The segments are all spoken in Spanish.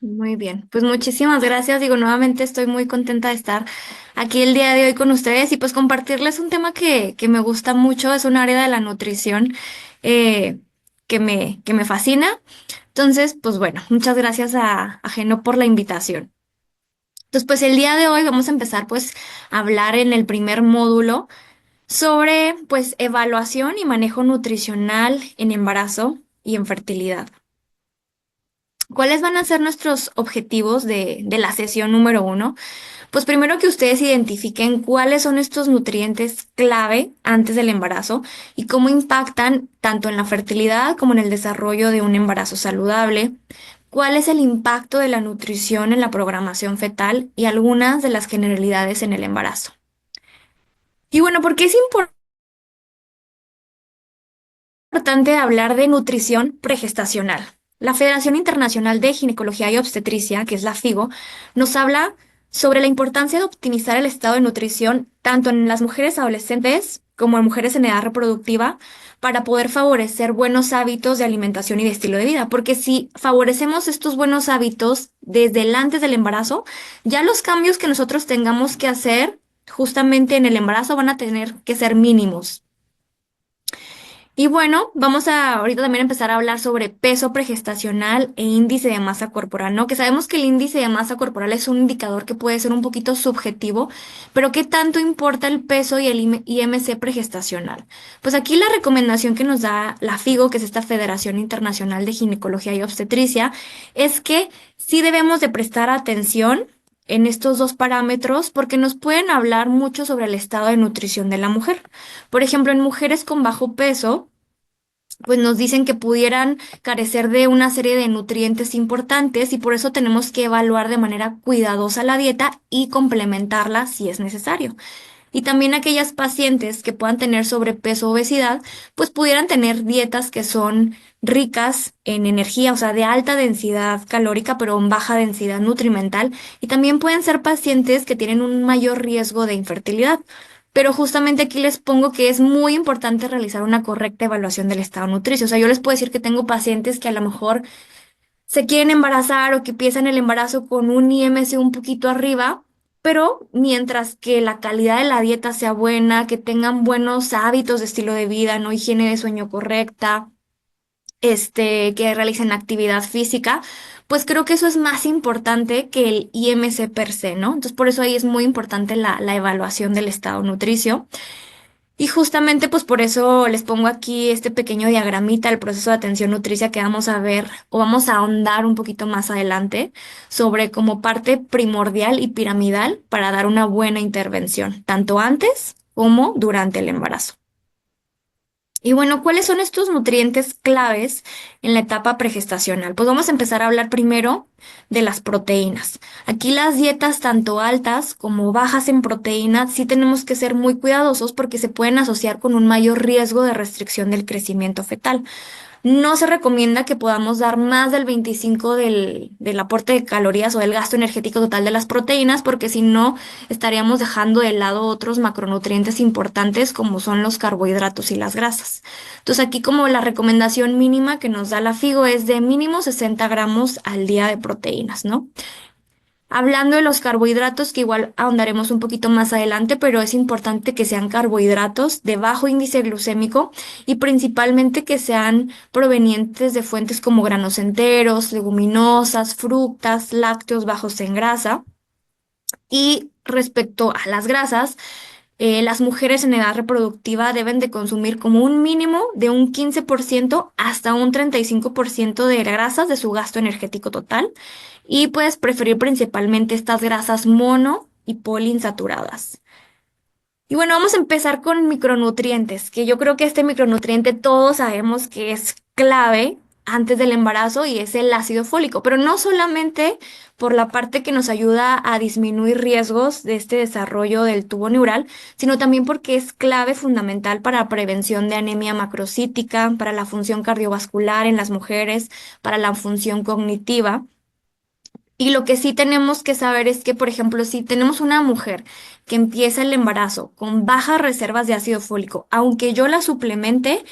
Muy bien, pues muchísimas gracias. Digo, nuevamente estoy muy contenta de estar aquí el día de hoy con ustedes y pues compartirles un tema que me gusta mucho, es un área de la nutrición eh, que me fascina. Entonces, pues bueno, muchas gracias a Geno por la invitación. Entonces, pues el día de hoy vamos a empezar pues a hablar en el primer módulo sobre pues evaluación y manejo nutricional en embarazo y en fertilidad. ¿Cuáles van a ser nuestros objetivos de la sesión número uno? Pues primero que ustedes identifiquen cuáles son estos nutrientes clave antes del embarazo y cómo impactan tanto en la fertilidad como en el desarrollo de un embarazo saludable. ¿Cuál es el impacto de la nutrición en la programación fetal y algunas de las generalidades en el embarazo? Y bueno, ¿por qué es importante hablar de nutrición pregestacional? La Federación Internacional de Ginecología y Obstetricia, que es la FIGO, nos habla sobre la importancia de optimizar el estado de nutrición tanto en las mujeres adolescentes como en mujeres en edad reproductiva para poder favorecer buenos hábitos de alimentación y de estilo de vida. Porque si favorecemos estos buenos hábitos desde el antes del embarazo, ya los cambios que nosotros tengamos que hacer justamente en el embarazo van a tener que ser mínimos. Y bueno, vamos a ahorita también empezar a hablar sobre peso pregestacional e índice de masa corporal, ¿no? Que sabemos que el índice de masa corporal es un indicador que puede ser un poquito subjetivo, pero ¿qué tanto importa el peso y el IMC pregestacional? Pues aquí la recomendación que nos da la FIGO, que es esta Federación Internacional de Ginecología y Obstetricia, es que sí debemos de prestar atención en estos dos parámetros porque nos pueden hablar mucho sobre el estado de nutrición de la mujer. Por ejemplo, en mujeres con bajo peso, pues nos dicen que pudieran carecer de una serie de nutrientes importantes y por eso tenemos que evaluar de manera cuidadosa la dieta y complementarla si es necesario. Y también aquellas pacientes que puedan tener sobrepeso o obesidad, pues pudieran tener dietas que son ricas en energía, o sea, de alta densidad calórica, pero en baja densidad nutrimental. Y también pueden ser pacientes que tienen un mayor riesgo de infertilidad. Pero justamente aquí les pongo que es muy importante realizar una correcta evaluación del estado nutricio. O sea, yo les puedo decir que tengo pacientes que a lo mejor se quieren embarazar o que empiezan el embarazo con un IMC un poquito arriba, pero mientras que la calidad de la dieta sea buena, que tengan buenos hábitos de estilo de vida, no higiene de sueño correcta, que realicen actividad física, pues creo que eso es más importante que el IMC per se, ¿no? Entonces por eso ahí es muy importante la evaluación del estado nutricio. Y justamente pues por eso les pongo aquí este pequeño diagramita del proceso de atención nutricia que vamos a ver o vamos a ahondar un poquito más adelante sobre como parte primordial y piramidal para dar una buena intervención, tanto antes como durante el embarazo. Y bueno, ¿cuáles son estos nutrientes claves en la etapa pregestacional? Pues vamos a empezar a hablar primero de las proteínas. Aquí las dietas tanto altas como bajas en proteínas sí tenemos que ser muy cuidadosos porque se pueden asociar con un mayor riesgo de restricción del crecimiento fetal. No se recomienda que podamos dar más del 25 del aporte de calorías o del gasto energético total de las proteínas, porque si no, estaríamos dejando de lado otros macronutrientes importantes como son los carbohidratos y las grasas. Entonces aquí como la recomendación mínima que nos da la FIGO es de mínimo 60 gramos al día de proteínas, ¿no? Hablando de los carbohidratos, que igual ahondaremos un poquito más adelante, pero es importante que sean carbohidratos de bajo índice glucémico y principalmente que sean provenientes de fuentes como granos enteros, leguminosas, frutas, lácteos bajos en grasa. Y respecto a las grasas, las mujeres en edad reproductiva deben de consumir como un mínimo de un 15% hasta un 35% de grasas de su gasto energético total y puedes preferir principalmente estas grasas mono y poliinsaturadas. Y bueno, vamos a empezar con micronutrientes, que yo creo que este micronutriente todos sabemos que es clave antes del embarazo y es el ácido fólico, pero no solamente por la parte que nos ayuda a disminuir riesgos de este desarrollo del tubo neural, sino también porque es clave fundamental para prevención de anemia macrocítica, para la función cardiovascular en las mujeres, para la función cognitiva. Y lo que sí tenemos que saber es que, por ejemplo, si tenemos una mujer que empieza el embarazo con bajas reservas de ácido fólico, aunque yo la suplemente,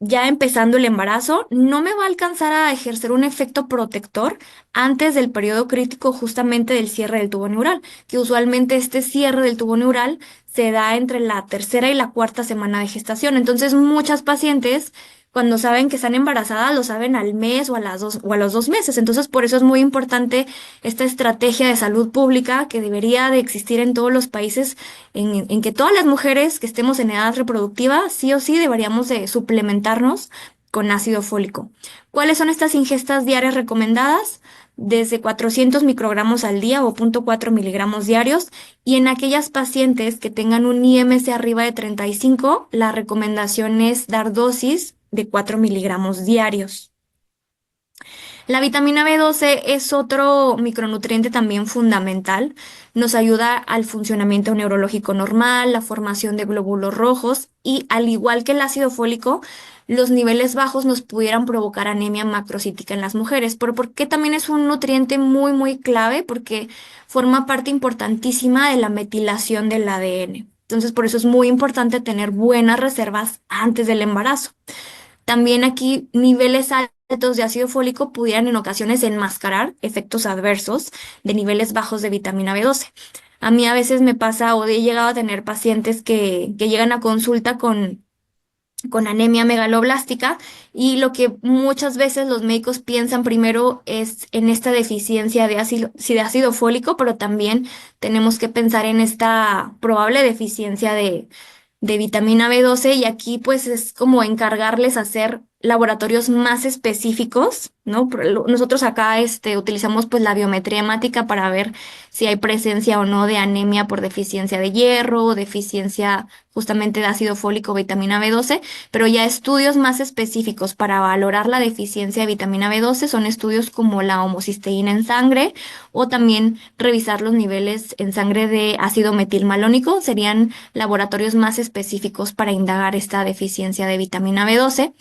ya empezando el embarazo, no me va a alcanzar a ejercer un efecto protector antes del periodo crítico justamente del cierre del tubo neural, que usualmente este cierre del tubo neural se da entre la tercera y la cuarta semana de gestación. Entonces, muchas pacientes, cuando saben que están embarazadas, lo saben al mes o a las dos, o a los 2 meses. Entonces, por eso es muy importante esta estrategia de salud pública que debería de existir en todos los países, en que todas las mujeres que estemos en edad reproductiva, sí o sí deberíamos de suplementarnos con ácido fólico. ¿Cuáles son estas ingestas diarias recomendadas? Desde 400 microgramos al día o 0,4 miligramos diarios, y en aquellas pacientes que tengan un IMC arriba de 35, la recomendación es dar dosis de 4 miligramos diarios. La vitamina B12 es otro micronutriente también fundamental. Nos ayuda al funcionamiento neurológico normal, la formación de glóbulos rojos y, al igual que el ácido fólico, los niveles bajos nos pudieran provocar anemia macrocítica en las mujeres. ¿Pero por qué también es un nutriente muy, muy clave? Porque forma parte importantísima de la metilación del ADN. Entonces, por eso es muy importante tener buenas reservas antes del embarazo. También aquí niveles altos de ácido fólico pudieran en ocasiones enmascarar efectos adversos de niveles bajos de vitamina B12. A mí a veces me pasa o he llegado a tener pacientes que llegan a consulta con anemia megaloblástica, y lo que muchas veces los médicos piensan primero es en esta deficiencia de ácido, sí, de ácido fólico, pero también tenemos que pensar en esta probable deficiencia de vitamina B12, y aquí pues es como encargarles hacer laboratorios más específicos, ¿no? Nosotros acá utilizamos pues la biometría hemática para ver si hay presencia o no de anemia por deficiencia de hierro, o deficiencia justamente de ácido fólico o vitamina B12, pero ya estudios más específicos para valorar la deficiencia de vitamina B12 son estudios como la homocisteína en sangre, o también revisar los niveles en sangre de ácido metilmalónico. Serían laboratorios más específicos para indagar esta deficiencia de vitamina B12.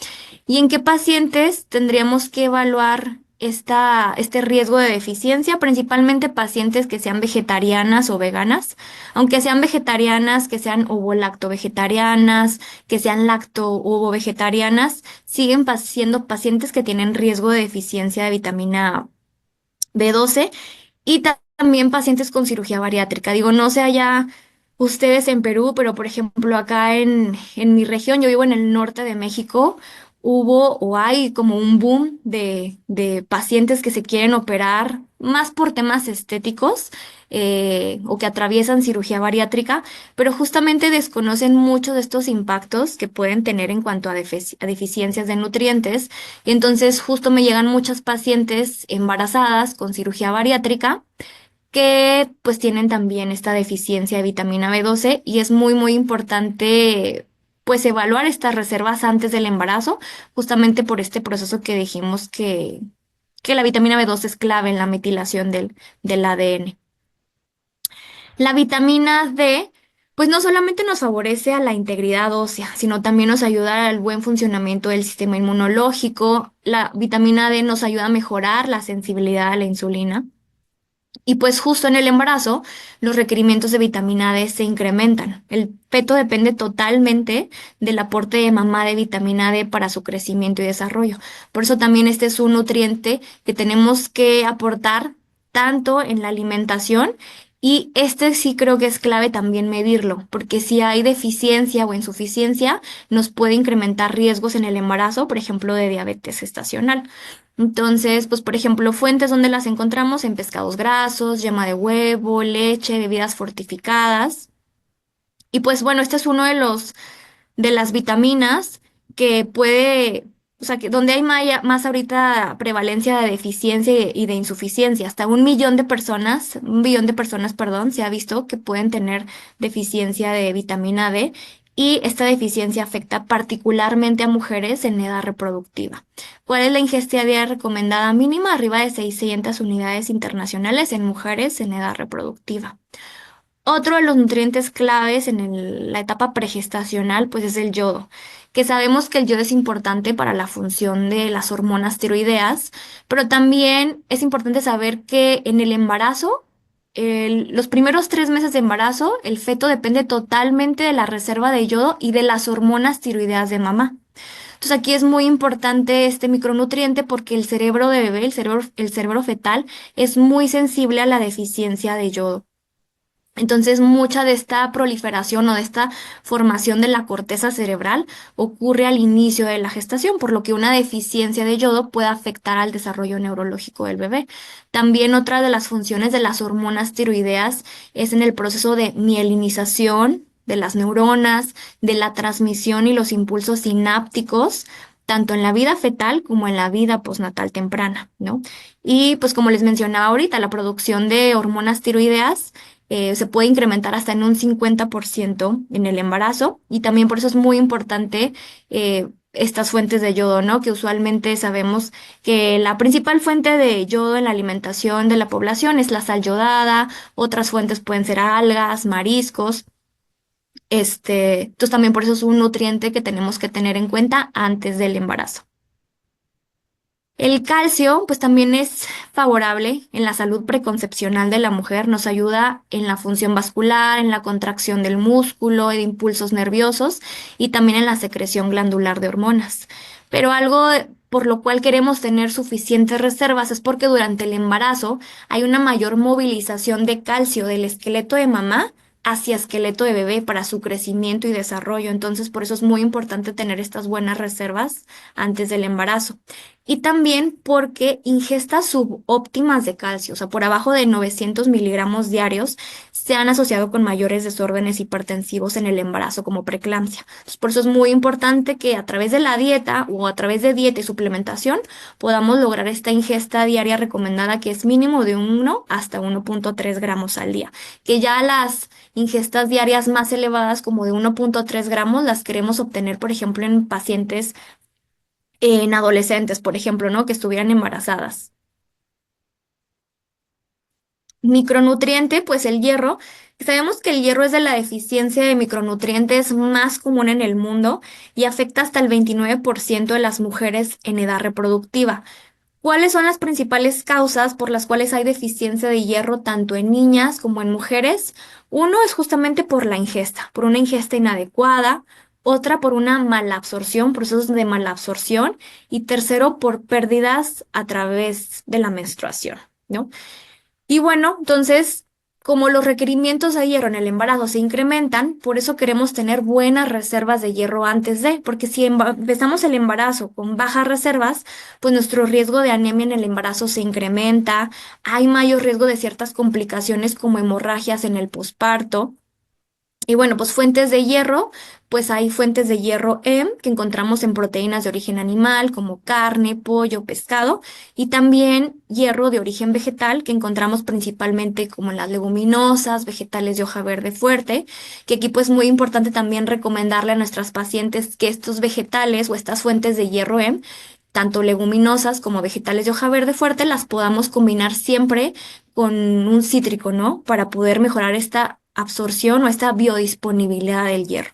¿Y en qué pacientes tendríamos que evaluar este riesgo de deficiencia? Principalmente pacientes que sean vegetarianas o veganas, aunque sean vegetarianas, que sean ovo-lacto-vegetarianas, que sean lacto-ovo-vegetarianas, siguen siendo pacientes que tienen riesgo de deficiencia de vitamina B12, y también pacientes con cirugía bariátrica. Digo, no sé allá ustedes en Perú, pero por ejemplo acá en mi región, yo vivo en el norte de México, hubo o hay como un boom de pacientes que se quieren operar más por temas estéticos, o que atraviesan cirugía bariátrica, pero justamente desconocen mucho de estos impactos que pueden tener en cuanto a deficiencias de nutrientes. Y entonces justo me llegan muchas pacientes embarazadas con cirugía bariátrica que pues tienen también esta deficiencia de vitamina B12, y es muy muy importante pues evaluar estas reservas antes del embarazo, justamente por este proceso que dijimos que la vitamina B12 es clave en la metilación del ADN. La vitamina D, pues no solamente nos favorece a la integridad ósea, sino también nos ayuda al buen funcionamiento del sistema inmunológico. La vitamina D nos ayuda a mejorar la sensibilidad a la insulina. Y pues justo en el embarazo, los requerimientos de vitamina D se incrementan. El feto depende totalmente del aporte de mamá de vitamina D para su crecimiento y desarrollo. Por eso también este es un nutriente que tenemos que aportar tanto en la alimentación, y este sí creo que es clave también medirlo, porque si hay deficiencia o insuficiencia, nos puede incrementar riesgos en el embarazo, por ejemplo, de diabetes gestacional. Entonces, pues por ejemplo, fuentes donde las encontramos en pescados grasos, yema de huevo, leche, bebidas fortificadas. Y pues bueno, este es uno de las vitaminas que puede, o sea, que donde hay más ahorita prevalencia de deficiencia y de insuficiencia. Hasta 1 millón de personas, 1 billón de personas, perdón, se ha visto que pueden tener deficiencia de vitamina D, y esta deficiencia afecta particularmente a mujeres en edad reproductiva. ¿Cuál es la ingesta diaria recomendada mínima? Arriba de 600 unidades internacionales en mujeres en edad reproductiva. Otro de los nutrientes claves en la etapa pregestacional, pues es el yodo, que sabemos que el yodo es importante para la función de las hormonas tiroideas, pero también es importante saber que en el embarazo, los primeros 3 meses de embarazo, el feto depende totalmente de la reserva de yodo y de las hormonas tiroideas de mamá. Entonces aquí es muy importante este micronutriente porque el cerebro de bebé, el cerebro fetal, es muy sensible a la deficiencia de yodo. Entonces, mucha de esta proliferación o de esta formación de la corteza cerebral ocurre al inicio de la gestación, por lo que una deficiencia de yodo puede afectar al desarrollo neurológico del bebé. También otra de las funciones de las hormonas tiroideas es en el proceso de mielinización de las neuronas, de la transmisión y los impulsos sinápticos, tanto en la vida fetal como en la vida postnatal temprana, ¿no? Y pues como les mencionaba ahorita, la producción de hormonas tiroideas se puede incrementar hasta en un 50% en el embarazo y también por eso es muy importante estas fuentes de yodo, ¿no? Que usualmente sabemos que la principal fuente de yodo en la alimentación de la población es la sal yodada, otras fuentes pueden ser algas, mariscos. Entonces también por eso es un nutriente que tenemos que tener en cuenta antes del embarazo. El calcio, pues también es favorable en la salud preconcepcional de la mujer, nos ayuda en la función vascular, en la contracción del músculo, de impulsos nerviosos y también en la secreción glandular de hormonas. Pero algo por lo cual queremos tener suficientes reservas es porque durante el embarazo hay una mayor movilización de calcio del esqueleto de mamá hacia esqueleto de bebé para su crecimiento y desarrollo. Entonces, por eso es muy importante tener estas buenas reservas antes del embarazo. Y también porque ingestas subóptimas de calcio, o sea, por abajo de 900 miligramos diarios, se han asociado con mayores desórdenes hipertensivos en el embarazo, como preeclampsia. Entonces, por eso es muy importante que a través de la dieta o a través de dieta y suplementación podamos lograr esta ingesta diaria recomendada, que es mínimo de 1 hasta 1,3 gramos al día. Que ya las ingestas diarias más elevadas, como de 1,3 gramos, las queremos obtener, por ejemplo, en pacientes en adolescentes, por ejemplo, ¿no? Que estuvieran embarazadas. Micronutriente, pues el hierro. Sabemos que el hierro es de la deficiencia de micronutrientes más común en el mundo y afecta hasta el 29% de las mujeres en edad reproductiva. ¿Cuáles son las principales causas por las cuales hay deficiencia de hierro tanto en niñas como en mujeres? Uno es justamente por la ingesta, por una ingesta inadecuada, otra por una malabsorción, procesos de malabsorción, y tercero por pérdidas a través de la menstruación, ¿no? Y bueno, entonces, como los requerimientos de hierro en el embarazo se incrementan, por eso queremos tener buenas reservas de hierro antes de, porque si empezamos el embarazo con bajas reservas, pues nuestro riesgo de anemia en el embarazo se incrementa, hay mayor riesgo de ciertas complicaciones como hemorragias en el posparto. Y bueno, pues fuentes de hierro, pues hay fuentes de hierro que encontramos en proteínas de origen animal como carne, pollo, pescado, y también hierro de origen vegetal que encontramos principalmente como en las leguminosas, vegetales de hoja verde fuerte, que aquí pues muy importante también recomendarle a nuestras pacientes que estos vegetales o estas fuentes de hierro tanto leguminosas como vegetales de hoja verde fuerte, las podamos combinar siempre con un cítrico, ¿no? Para poder mejorar esta absorción o esta biodisponibilidad del hierro.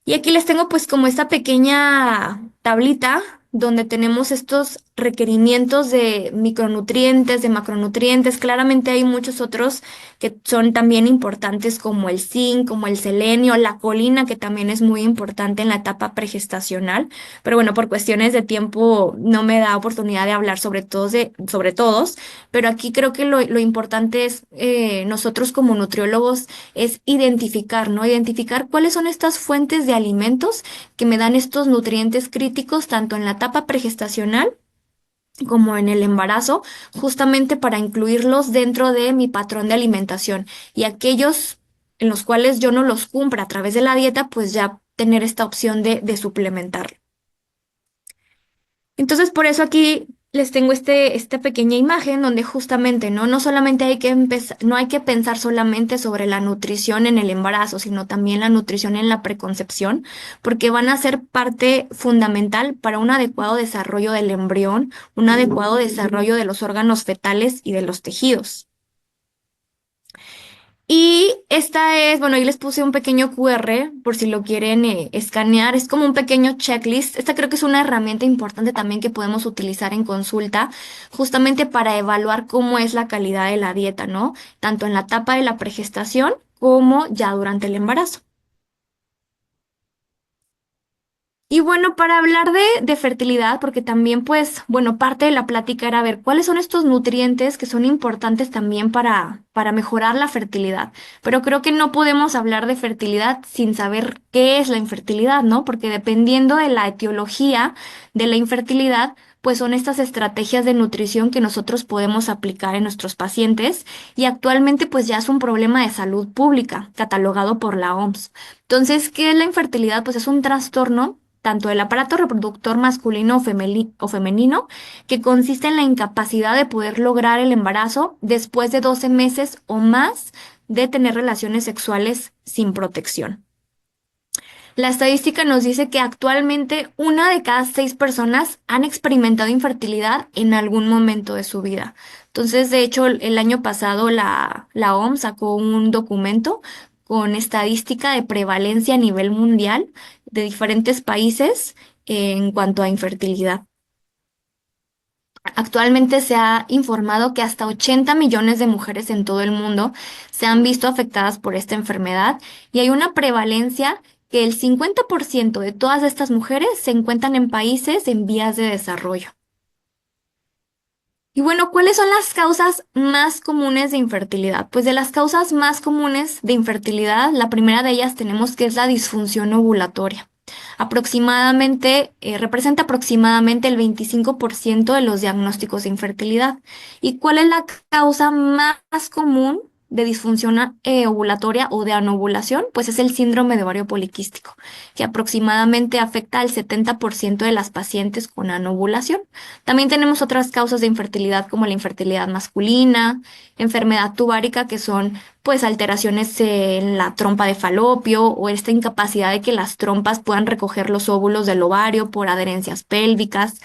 Y aquí les tengo pues como esta pequeña tablita donde tenemos estos requerimientos de micronutrientes, de macronutrientes. Claramente hay muchos otros que son también importantes como el zinc, como el selenio, la colina, que también es muy importante en la etapa pregestacional. Pero bueno, por cuestiones de tiempo no me da oportunidad de hablar sobre todos, pero aquí creo que lo importante es nosotros como nutriólogos es identificar, ¿no? Identificar cuáles son estas fuentes de alimentos que me dan estos nutrientes críticos tanto en la etapa pregestacional como en el embarazo, justamente para incluirlos dentro de mi patrón de alimentación y aquellos en los cuales yo no los cumpla a través de la dieta, pues ya tener esta opción de suplementar. Entonces, por eso aquí les tengo esta pequeña imagen donde justamente, ¿no? No solamente hay que empezar, no hay que pensar solamente sobre la nutrición en el embarazo, sino también la nutrición en la preconcepción, porque van a ser parte fundamental para un adecuado desarrollo del embrión, un adecuado desarrollo de los órganos fetales y de los tejidos. Y esta es, bueno, ahí les puse un pequeño QR por si lo quieren escanear. Es como un pequeño checklist. Esta creo que es una herramienta importante también que podemos utilizar en consulta, justamente para evaluar cómo es la calidad de la dieta, ¿no? Tanto en la etapa de la pregestación como ya durante el embarazo. Y bueno, para hablar de fertilidad, porque también, pues, bueno, parte de la plática era ver cuáles son estos nutrientes que son importantes también para mejorar la fertilidad. Pero creo que no podemos hablar de fertilidad sin saber qué es la infertilidad, ¿no? Porque dependiendo de la etiología de la infertilidad, pues son estas estrategias de nutrición que nosotros podemos aplicar en nuestros pacientes y actualmente pues ya es un problema de salud pública catalogado por la OMS. Entonces, ¿qué es la infertilidad? Pues es un trastorno tanto del aparato reproductor masculino o femenino, que consiste en la incapacidad de poder lograr el embarazo después de 12 meses o más de tener relaciones sexuales sin protección. La estadística nos dice que actualmente una de cada 6 personas han experimentado infertilidad en algún momento de su vida. Entonces, de hecho, el año pasado la OMS sacó un documento con estadística de prevalencia a nivel mundial de diferentes países en cuanto a infertilidad. Actualmente se ha informado que hasta 80 millones de mujeres en todo el mundo se han visto afectadas por esta enfermedad y hay una prevalencia que el 50% de todas estas mujeres se encuentran en países en vías de desarrollo. Y bueno, ¿cuáles son las causas más comunes de infertilidad? Pues de las causas más comunes de infertilidad, la primera de ellas tenemos que es la disfunción ovulatoria. Representa aproximadamente el 25% de los diagnósticos de infertilidad. ¿Y cuál es la causa más común de disfunción ovulatoria o de anovulación? Pues es el síndrome de ovario poliquístico, que aproximadamente afecta al 70% de las pacientes con anovulación. También tenemos otras causas de infertilidad como la infertilidad masculina, enfermedad tubárica, que son pues alteraciones en la trompa de falopio o esta incapacidad de que las trompas puedan recoger los óvulos del ovario por adherencias pélvicas.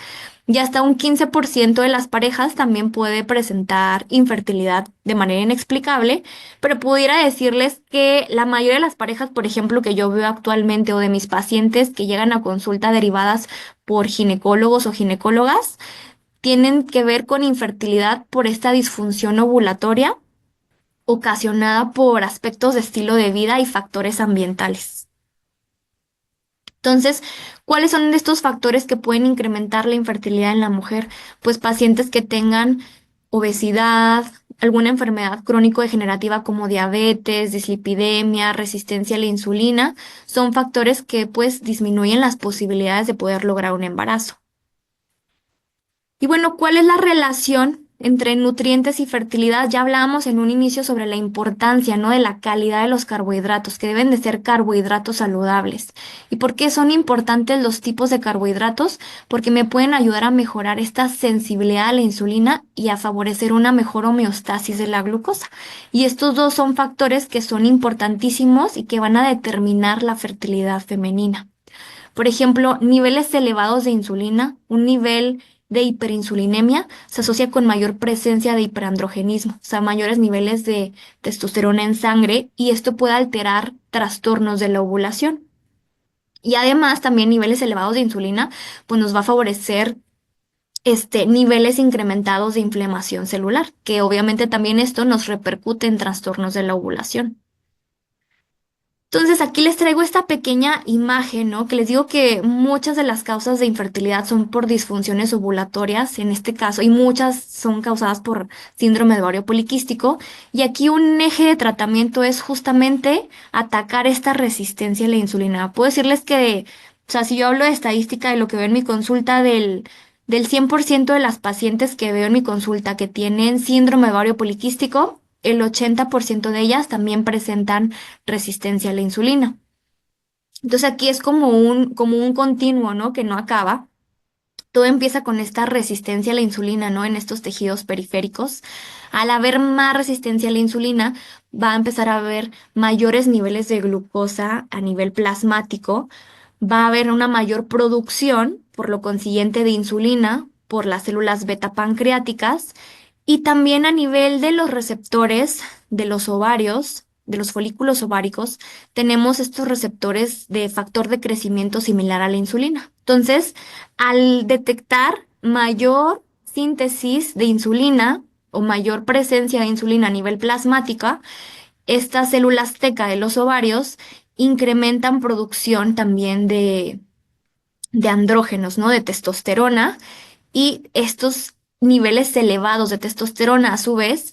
Y hasta un 15% de las parejas también puede presentar infertilidad de manera inexplicable, pero pudiera decirles que la mayoría de las parejas, por ejemplo, que yo veo actualmente o de mis pacientes que llegan a consulta derivadas por ginecólogos o ginecólogas, tienen que ver con infertilidad por esta disfunción ovulatoria ocasionada por aspectos de estilo de vida y factores ambientales. Entonces, ¿cuáles son estos factores que pueden incrementar la infertilidad en la mujer? Pues pacientes que tengan obesidad, alguna enfermedad crónico-degenerativa como diabetes, dislipidemia, resistencia a la insulina, son factores que pues disminuyen las posibilidades de poder lograr un embarazo. Y bueno, ¿cuál es la relación entre nutrientes y fertilidad? Ya hablábamos en un inicio sobre la importancia, ¿no? De la calidad de los carbohidratos, que deben de ser carbohidratos saludables. ¿Y por qué son importantes los tipos de carbohidratos? Porque me pueden ayudar a mejorar esta sensibilidad a la insulina y a favorecer una mejor homeostasis de la glucosa. Y estos dos son factores que son importantísimos y que van a determinar la fertilidad femenina. Por ejemplo, niveles elevados de insulina, un nivel de hiperinsulinemia se asocia con mayor presencia de hiperandrogenismo, o sea, mayores niveles de testosterona en sangre y esto puede alterar trastornos de la ovulación. Y además también niveles elevados de insulina, pues nos va a favorecer niveles incrementados de inflamación celular, que obviamente también esto nos repercute en trastornos de la ovulación. Entonces aquí les traigo esta pequeña imagen, ¿no? Que les digo que muchas de las causas de infertilidad son por disfunciones ovulatorias, en este caso, y muchas son causadas por síndrome de ovario poliquístico. Y aquí un eje de tratamiento es justamente atacar esta resistencia a la insulina. Puedo decirles que, o sea, si yo hablo de estadística de lo que veo en mi consulta del 100% de las pacientes que veo en mi consulta que tienen síndrome de ovario poliquístico, el 80% de ellas también presentan resistencia a la insulina. Entonces aquí es como un continuo, ¿no? Que no acaba. Todo empieza con esta resistencia a la insulina, ¿no? En estos tejidos periféricos. Al haber más resistencia a la insulina, va a empezar a haber mayores niveles de glucosa a nivel plasmático, va a haber una mayor producción, por lo consiguiente, de insulina por las células beta pancreáticas y también a nivel de los receptores de los ovarios, de los folículos ováricos, tenemos estos receptores de factor de crecimiento similar a la insulina. Entonces, al detectar mayor síntesis de insulina o mayor presencia de insulina a nivel plasmática, estas células teca de los ovarios incrementan producción también de andrógenos, ¿no? De testosterona y estos niveles elevados de testosterona, a su vez,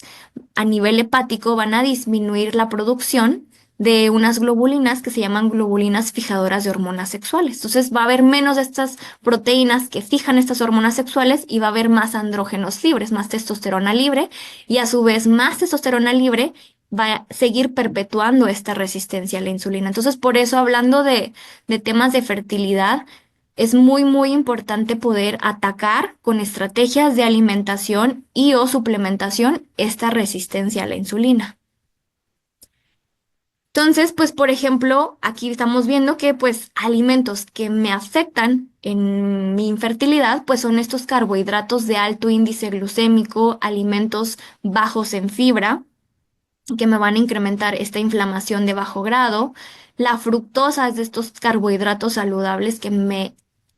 a nivel hepático, van a disminuir la producción de unas globulinas que se llaman globulinas fijadoras de hormonas sexuales. Entonces va a haber menos de estas proteínas que fijan estas hormonas sexuales y va a haber más andrógenos libres, más testosterona libre y a su vez más testosterona libre va a seguir perpetuando esta resistencia a la insulina. Entonces, por eso, hablando de temas de fertilidad, es muy importante poder atacar con estrategias de alimentación y o suplementación esta resistencia a la insulina. Entonces, pues, por ejemplo, aquí estamos viendo que, pues, alimentos que me afectan en mi infertilidad, pues, son estos carbohidratos de alto índice glucémico, alimentos bajos en fibra, que me van a incrementar esta inflamación de bajo grado. La fructosa es de estos carbohidratos saludables que me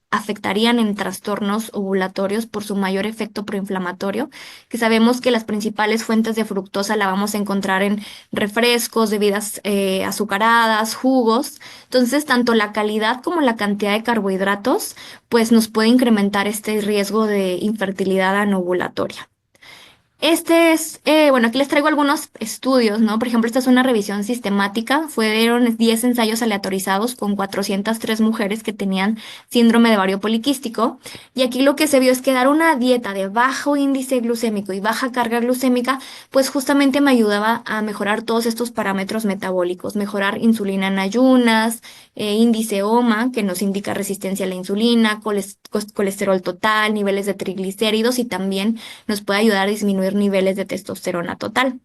afectarían en trastornos ovulatorios por su mayor efecto proinflamatorio, que sabemos que las principales fuentes de fructosa la vamos a encontrar en refrescos, bebidas azucaradas, jugos. Entonces, tanto la calidad como la cantidad de carbohidratos, pues nos puede incrementar este riesgo de infertilidad anovulatoria. Este es, bueno, aquí les traigo algunos estudios, ¿no? Por ejemplo, esta es una revisión sistemática. Fueron 10 ensayos aleatorizados con 403 mujeres que tenían síndrome de ovario poliquístico. Y aquí lo que se vio es que dar una dieta de bajo índice glucémico y baja carga glucémica, pues justamente me ayudaba a mejorar todos estos parámetros metabólicos, mejorar insulina en ayunas, índice OMA, que nos indica resistencia a la insulina, colesterol total, niveles de triglicéridos y también nos puede ayudar a disminuir niveles de testosterona total.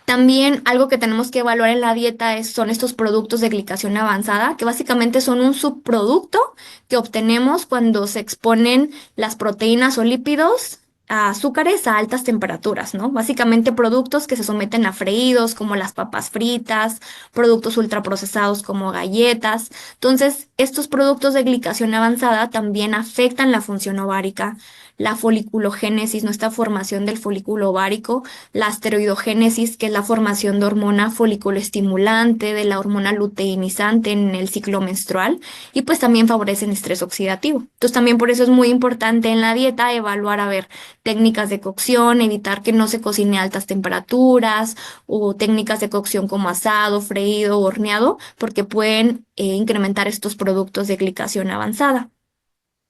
También algo que tenemos que evaluar en la dieta son estos productos de glicación avanzada, que básicamente son un subproducto que obtenemos cuando se exponen las proteínas o lípidos a azúcares a altas temperaturas, ¿no? Básicamente productos que se someten a freídos, como las papas fritas, productos ultraprocesados como galletas. Entonces, estos productos de glicación avanzada también afectan la función ovárica, la foliculogénesis, nuestra formación del folículo ovárico, la esteroidogénesis, que es la formación de hormona folículo estimulante, de la hormona luteinizante en el ciclo menstrual, y pues también favorecen estrés oxidativo. Entonces también por eso es muy importante en la dieta evaluar, a ver, técnicas de cocción, evitar que no se cocine a altas temperaturas, o técnicas de cocción como asado, freído o horneado, porque pueden incrementar estos productos de glicación avanzada.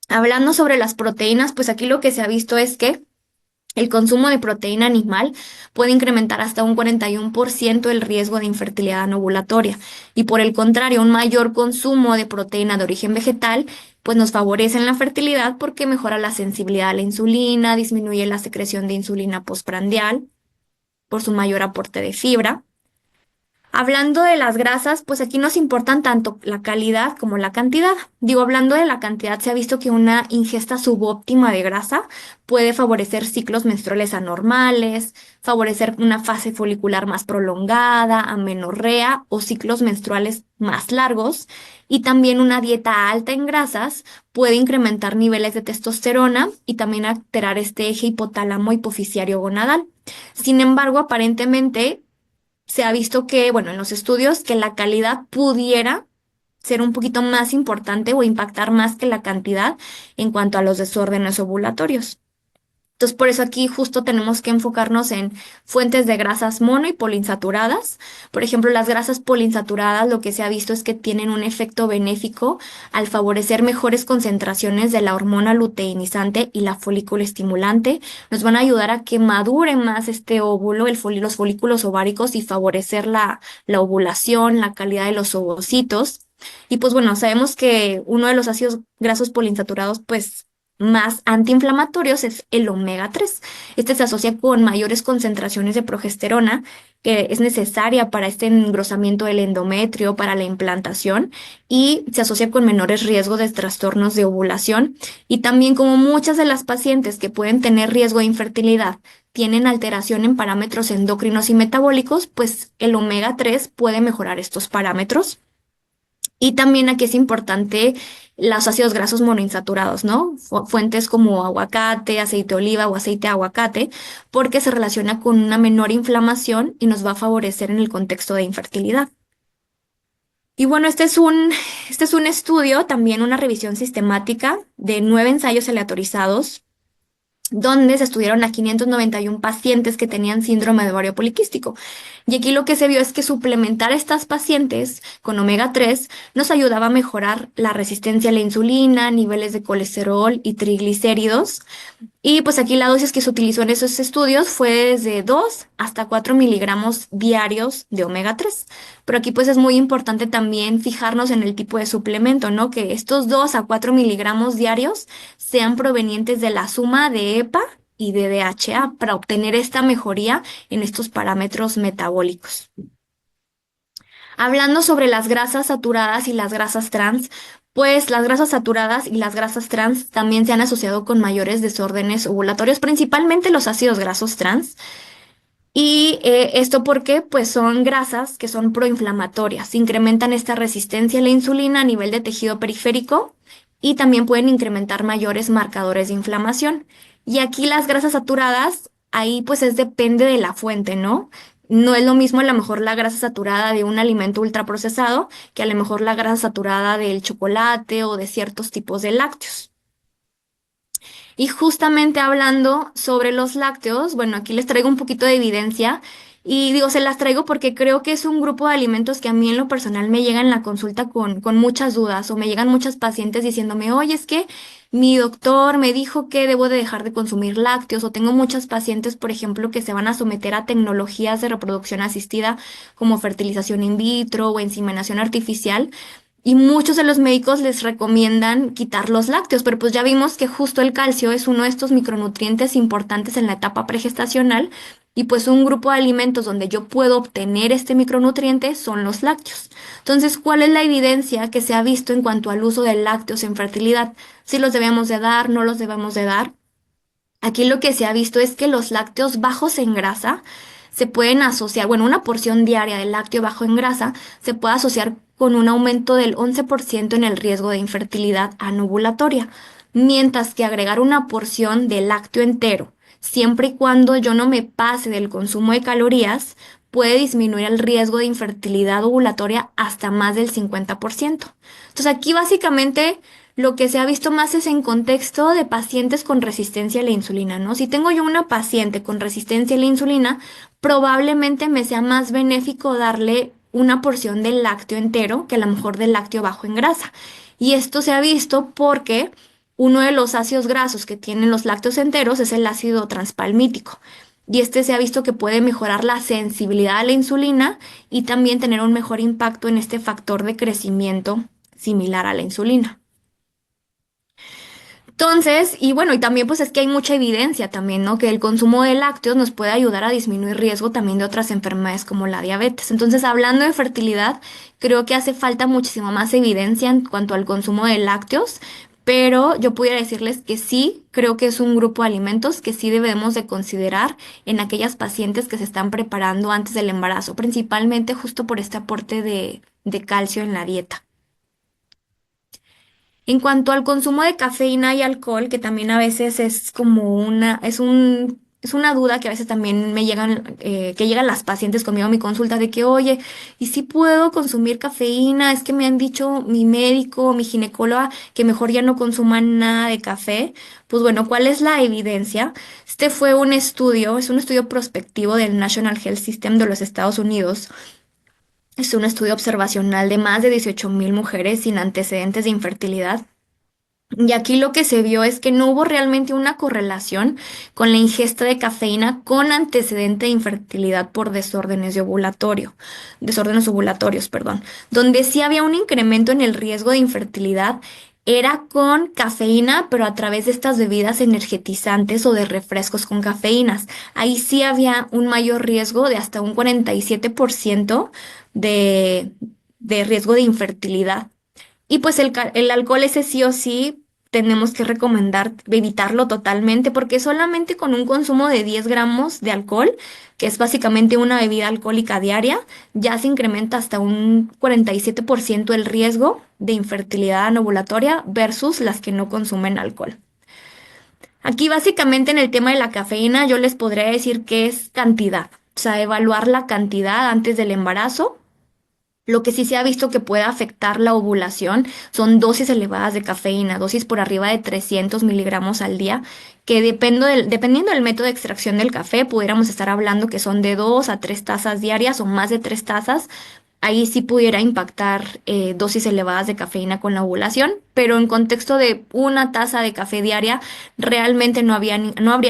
Hablando sobre las proteínas, pues aquí lo que se ha visto es que el consumo de proteína animal puede incrementar hasta un 41% el riesgo de infertilidad anovulatoria. Y por el contrario, un mayor consumo de proteína de origen vegetal, pues nos favorece en la fertilidad porque mejora la sensibilidad a la insulina, disminuye la secreción de insulina postprandial por su mayor aporte de fibra. Hablando de las grasas, pues aquí nos importan tanto la calidad como la cantidad. Digo, hablando de la cantidad, se ha visto que una ingesta subóptima de grasa puede favorecer ciclos menstruales anormales, favorecer una fase folicular más prolongada, amenorrea o ciclos menstruales más largos. Y también una dieta alta en grasas puede incrementar niveles de testosterona y también alterar este eje hipotálamo hipoficiario gonadal. Sin embargo, aparentemente se ha visto que, bueno, en los estudios, que la calidad pudiera ser un poquito más importante o impactar más que la cantidad en cuanto a los desórdenes ovulatorios. Entonces, por eso aquí justo tenemos que enfocarnos en fuentes de grasas mono y poliinsaturadas. Por ejemplo, las grasas poliinsaturadas, lo que se ha visto es que tienen un efecto benéfico al favorecer mejores concentraciones de la hormona luteinizante y la folículo estimulante. Nos van a ayudar a que madure más este óvulo, los folículos ováricos y favorecer la ovulación, la calidad de los ovocitos. Y pues bueno, sabemos que uno de los ácidos grasos poliinsaturados, pues más antiinflamatorios es el omega 3. Este se asocia con mayores concentraciones de progesterona, que es necesaria para este engrosamiento del endometrio, para la implantación, y se asocia con menores riesgos de trastornos de ovulación. Y también como muchas de las pacientes que pueden tener riesgo de infertilidad tienen alteración en parámetros endocrinos y metabólicos, pues el omega 3 puede mejorar estos parámetros. Y también aquí es importante los ácidos grasos monoinsaturados, ¿no? Fuentes como aguacate, aceite de oliva o aceite de aguacate, porque se relaciona con una menor inflamación y nos va a favorecer en el contexto de infertilidad. Y bueno, este es un estudio, también una revisión sistemática de 9 ensayos aleatorizados donde se estudiaron a 591 pacientes que tenían síndrome de ovario poliquístico. Y aquí lo que se vio es que suplementar a estas pacientes con omega 3 nos ayudaba a mejorar la resistencia a la insulina, niveles de colesterol y triglicéridos. Y pues aquí la dosis que se utilizó en esos estudios fue desde 2 hasta 4 miligramos diarios de omega 3. Pero aquí pues es muy importante también fijarnos en el tipo de suplemento, ¿no? Que estos 2 a 4 miligramos diarios sean provenientes de la suma de EPA y de DHA para obtener esta mejoría en estos parámetros metabólicos. Hablando sobre las grasas saturadas y las grasas trans, pues las grasas saturadas y las grasas trans también se han asociado con mayores desórdenes ovulatorios, principalmente los ácidos grasos trans. Y esto porque pues son grasas que son proinflamatorias, incrementan esta resistencia a la insulina a nivel de tejido periférico y también pueden incrementar mayores marcadores de inflamación. Y aquí las grasas saturadas, ahí pues depende de la fuente, ¿no? No es lo mismo a lo mejor la grasa saturada de un alimento ultraprocesado que a lo mejor la grasa saturada del chocolate o de ciertos tipos de lácteos. Y justamente hablando sobre los lácteos, bueno, aquí les traigo un poquito de evidencia y digo, se las traigo porque creo que es un grupo de alimentos que a mí en lo personal me llega en la consulta con muchas dudas o me llegan muchas pacientes diciéndome, oye, es que mi doctor me dijo que debo de dejar de consumir lácteos o tengo muchas pacientes, por ejemplo, que se van a someter a tecnologías de reproducción asistida como fertilización in vitro o inseminación artificial. Y muchos de los médicos les recomiendan quitar los lácteos, pero pues ya vimos que justo el calcio es uno de estos micronutrientes importantes en la etapa pregestacional y pues un grupo de alimentos donde yo puedo obtener este micronutriente son los lácteos. Entonces, ¿cuál es la evidencia que se ha visto en cuanto al uso de lácteos en fertilidad? ¿Si los debemos de dar, no los debemos de dar? Aquí lo que se ha visto es que los lácteos bajos en grasa se pueden asociar, bueno, una porción diaria de lácteo bajo en grasa se puede asociar con un aumento del 11% en el riesgo de infertilidad anovulatoria, mientras que agregar una porción de lácteo entero, siempre y cuando yo no me pase del consumo de calorías, puede disminuir el riesgo de infertilidad ovulatoria hasta más del 50%. Entonces aquí básicamente lo que se ha visto más es en contexto de pacientes con resistencia a la insulina, ¿no? Si tengo yo una paciente con resistencia a la insulina, probablemente me sea más benéfico darle una porción del lácteo entero que a lo mejor del lácteo bajo en grasa. Y esto se ha visto porque uno de los ácidos grasos que tienen los lácteos enteros es el ácido transpalmítico. Y este se ha visto que puede mejorar la sensibilidad a la insulina y también tener un mejor impacto en este factor de crecimiento similar a la insulina. Entonces, y bueno, y también pues es que hay mucha evidencia también, ¿no? Que el consumo de lácteos nos puede ayudar a disminuir riesgo también de otras enfermedades como la diabetes. Entonces, hablando de fertilidad, creo que hace falta muchísima más evidencia en cuanto al consumo de lácteos, pero yo pudiera decirles que sí, creo que es un grupo de alimentos que sí debemos de considerar en aquellas pacientes que se están preparando antes del embarazo, principalmente justo por este aporte de calcio en la dieta. En cuanto al consumo de cafeína y alcohol, que también a veces es como es una duda que a veces también me llegan, que llegan las pacientes conmigo a mi consulta de que, oye, ¿y si puedo consumir cafeína? Es que me han dicho mi médico, mi ginecóloga, que mejor ya no consuman nada de café. Pues bueno, ¿cuál es la evidencia? Este fue un estudio, es un estudio prospectivo del National Health System de los Estados Unidos. Es un estudio observacional de más de 18,000 mujeres sin antecedentes de infertilidad. Y aquí lo que se vio es que no hubo realmente una correlación con la ingesta de cafeína con antecedente de infertilidad por desórdenes ovulatorios, perdón. Donde sí había un incremento en el riesgo de infertilidad era con cafeína, pero a través de estas bebidas energetizantes o de refrescos con cafeínas. Ahí sí había un mayor riesgo de hasta un 47% de, de riesgo de infertilidad. Y pues el alcohol ese sí o sí tenemos que recomendar evitarlo totalmente porque solamente con un consumo de 10 gramos de alcohol, que es básicamente una bebida alcohólica diaria, ya se incrementa hasta un 47% el riesgo de infertilidad anovulatoria versus las que no consumen alcohol. Aquí básicamente en el tema de la cafeína yo les podría decir que es cantidad, o sea, evaluar la cantidad antes del embarazo Lo que sí se ha visto que puede afectar la ovulación son dosis elevadas de cafeína, dosis por arriba de 300 miligramos al día, que dependiendo del método de extracción del café, pudiéramos estar hablando que son de 2 a 3 tazas diarias o más de 3 tazas. Ahí sí pudiera impactar dosis elevadas de cafeína con la ovulación, pero en contexto de 1 taza de café diaria, realmente no habría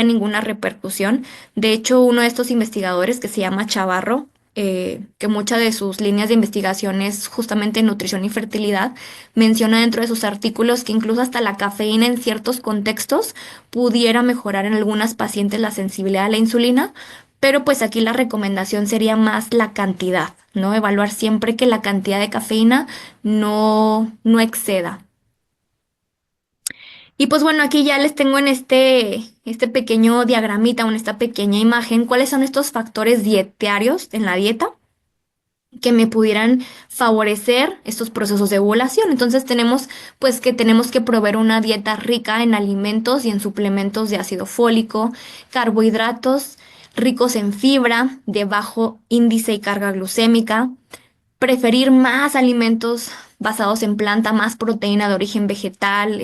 ninguna repercusión. De hecho, uno de estos investigadores que se llama Chavarro, que muchas de sus líneas de investigación es justamente nutrición y fertilidad, menciona dentro de sus artículos que incluso hasta la cafeína en ciertos contextos pudiera mejorar en algunas pacientes la sensibilidad a la insulina, pero pues aquí la recomendación sería más la cantidad, ¿no? Evaluar siempre que la cantidad de cafeína no exceda. Y pues bueno, aquí ya les tengo en este pequeño diagramita o en esta pequeña imagen cuáles son estos factores dietarios en la dieta que me pudieran favorecer estos procesos de ovulación. Entonces tenemos que proveer una dieta rica en alimentos y en suplementos de ácido fólico, carbohidratos ricos en fibra, de bajo índice y carga glucémica, preferir más alimentos basados en planta, más proteína de origen vegetal,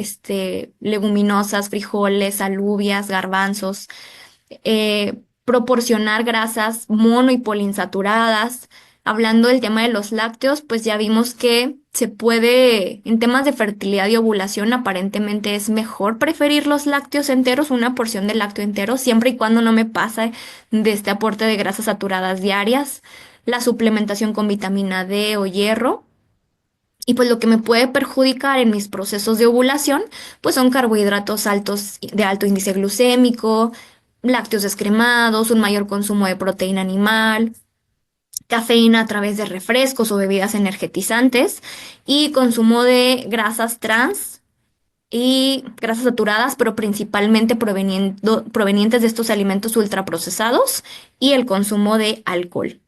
leguminosas, frijoles, alubias, garbanzos, proporcionar grasas mono y poliinsaturadas. Hablando del tema de los lácteos, pues ya vimos que se puede, en temas de fertilidad y ovulación, aparentemente es mejor preferir los lácteos enteros, una porción de lácteo entero, siempre y cuando no me pase de este aporte de grasas saturadas diarias, la suplementación con vitamina D o hierro. Y pues lo que me puede perjudicar en mis procesos de ovulación, pues son carbohidratos altos de alto índice glucémico, lácteos descremados, un mayor consumo de proteína animal, cafeína a través de refrescos o bebidas energetizantes y consumo de grasas trans y grasas saturadas, pero principalmente provenientes de estos alimentos ultraprocesados y el consumo de alcohol.